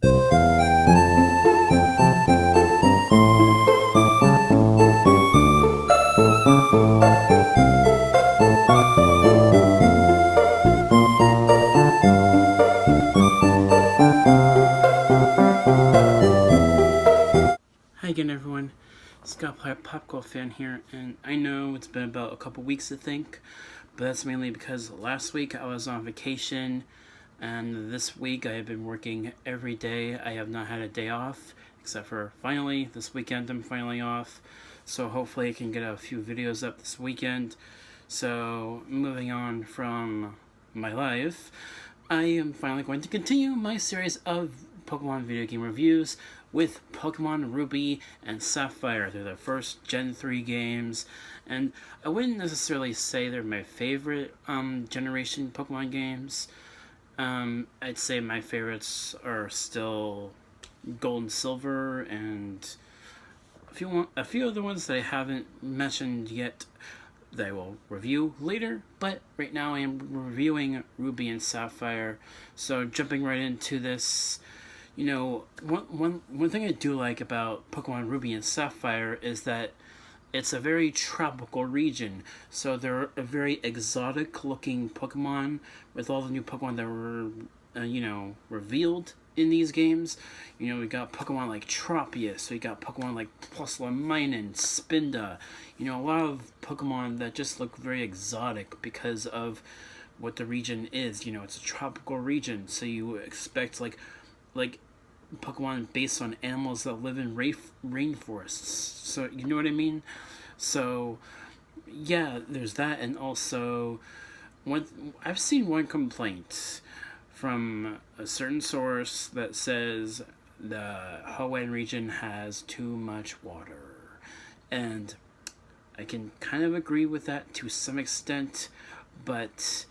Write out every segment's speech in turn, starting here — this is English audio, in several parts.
Hi again, everyone. Sapphire Popcorn fan here, and I know it's been about a couple weeks to think, but that's mainly because last week I was on vacation, and this week I have been working every day. I have not had a day off, except for finally this weekend I'm finally off, so hopefully I can get a few videos up this weekend. So moving on from my life, I am finally going to continue my series of Pokemon video game reviews with Pokemon Ruby and Sapphire. They're the first Gen 3 games, and I wouldn't necessarily say they're my favorite generation Pokemon games. I'd say my favorites are still Gold and Silver and a few other ones that I haven't mentioned yet that I will review later, but right now I am reviewing Ruby and Sapphire. So jumping right into this, you know, one thing I do like about Pokemon Ruby and Sapphire is that it's a very tropical region. So they're a very exotic looking Pokemon with all the new Pokemon that were, revealed in these games. You know, we got Pokemon like Tropius, we got Pokemon like Pluslemon, Spinda. You know, a lot of Pokemon that just look very exotic because of what the region is. You know, it's a tropical region, so you expect like Pokemon based on animals that live in rainforests. So you know what I mean? So yeah, there's that, and also I've seen one complaint from a certain source that says the Hawaiian region has too much water, and I can kind of agree with that to some extent, but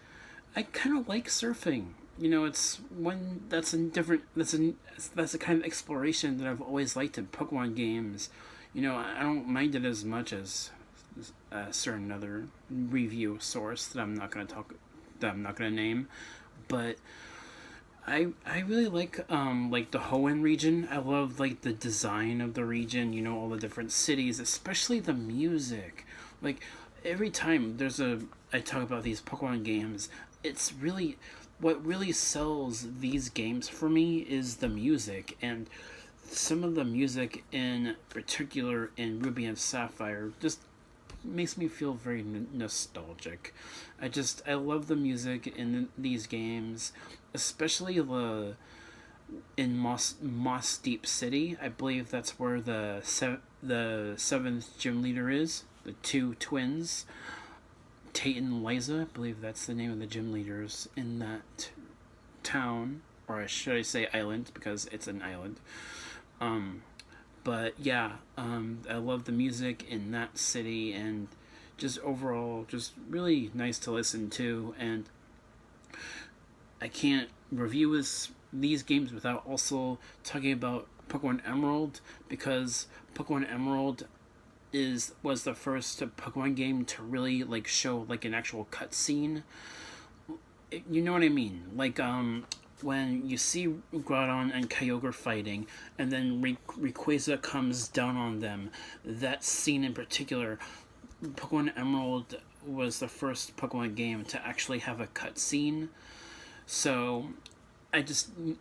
I kind of like surfing. You know, it's one that's a kind of exploration that I've always liked in Pokemon games. You know, I don't mind it as much as a certain other review source that I'm not going to name, but I really like the Hoenn region. I love like the design of the region, you know, all the different cities, especially the music. Like every time I talk about these Pokemon games, it's really what really sells these games for me is the music, and some of the music in particular in Ruby and Sapphire just makes me feel very nostalgic. I love the music in these games, especially in Moss Deep City. I believe that's where the seventh gym leader is. The two twins, Tate and Liza. I believe that's the name of the gym leaders in that town, or should I say island, because it's an island. But yeah, I love the music in that city, and just overall, just really nice to listen to. And I can't review these games without also talking about Pokemon Emerald, because Pokemon Emerald was the first Pokemon game to really like show like an actual cutscene. You know what I mean? Like when you see Groudon and Kyogre fighting, and then Rayquaza comes down on them, that scene in particular, Pokemon Emerald was the first Pokemon game to actually have a cutscene. So I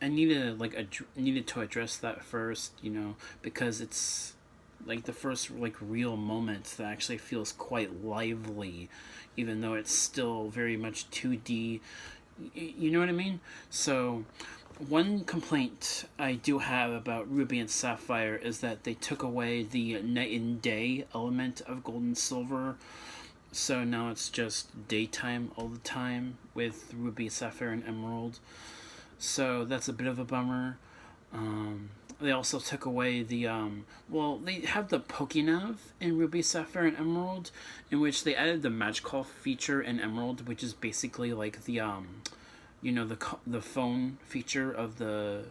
needed to address that first, you know, because it's like the first like real moment that actually feels quite lively, even though it's still very much 2D. You know what I mean? So one complaint I do have about Ruby and Sapphire is that they took away the night and day element of Gold and Silver. So now it's just daytime all the time with Ruby, Sapphire, and Emerald. So that's a bit of a bummer. They also took away the they have the Pokénav in Ruby, Sapphire, and Emerald, in which they added the Match Call feature in Emerald, which is basically like the the phone feature of the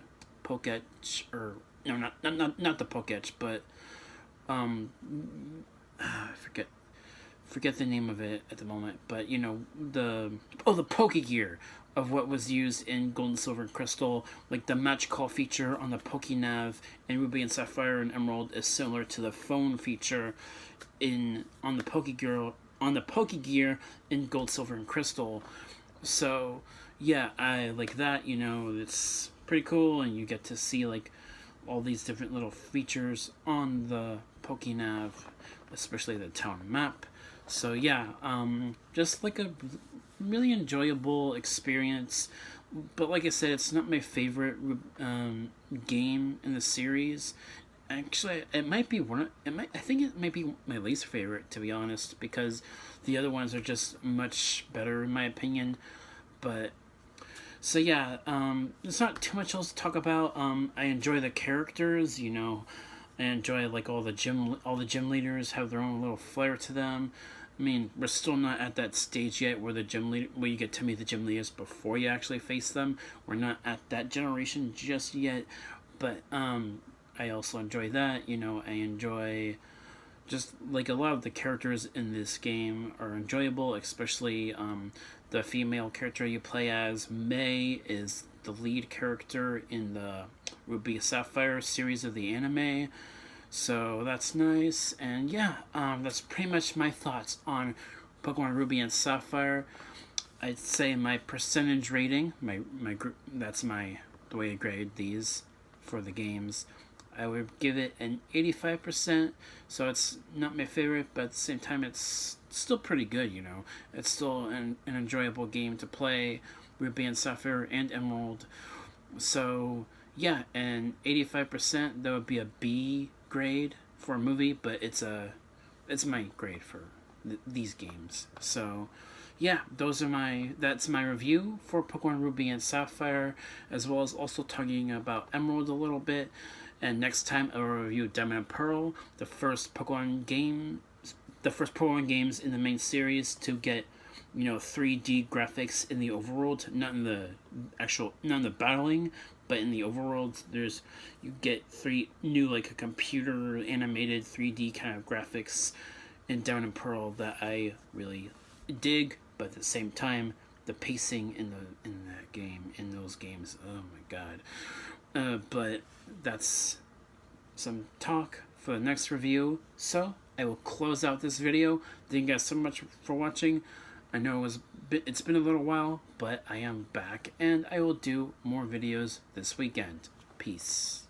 Poketch, or no, not the Poketch, but I forget the name of it at the moment, but you know, the Pokegear, of what was used in Gold, Silver, and Crystal. Like the match call feature on the PokéNav in Ruby and Sapphire and Emerald is similar to the phone feature on the Pokegear in Gold, Silver, and Crystal. So yeah, I like that. It's pretty cool, and you get to see like all these different little features on the PokéNav, especially the town map. So yeah, just like a really enjoyable experience. But like I said, it's not my favorite game in the series. Actually, it might be I think it might be my least favorite, to be honest, because the other ones are just much better in my opinion. But so yeah, there's not too much else to talk about. I enjoy the characters. I enjoy like all the gym leaders have their own little flair to them. I mean, we're still not at that stage yet where where you get to meet the gym leaders before you actually face them. We're not at that generation just yet, but I also enjoy that. I enjoy just like a lot of the characters in this game are enjoyable, especially the female character you play as. May is the lead character in the Ruby Sapphire series of the anime. So that's nice. And yeah, that's pretty much my thoughts on Pokemon Ruby and Sapphire. I'd say my percentage rating, that's the way I grade these for the games. I would give it an 85%, so it's not my favorite, but at the same time it's still pretty good, It's still an enjoyable game to play, Ruby and Sapphire and Emerald. So yeah, and 85%, that would be a B grade for a movie, but it's my grade for these games. So yeah, that's my review for Pokemon Ruby and Sapphire, as well as also talking about Emerald a little bit. And next time I'll review Diamond and Pearl, the first Pokemon games in the main series to get 3D graphics in the overworld, not in the battling, but in the overworld. You get three new, like a computer animated 3D kind of graphics in Diamond and Pearl that I really dig. But at the same time, the pacing in those games, oh my god. But that's some talk for the next review. So I will close out this video. Thank you guys so much for watching. I know it's been a little while, but I am back, and I will do more videos this weekend. Peace.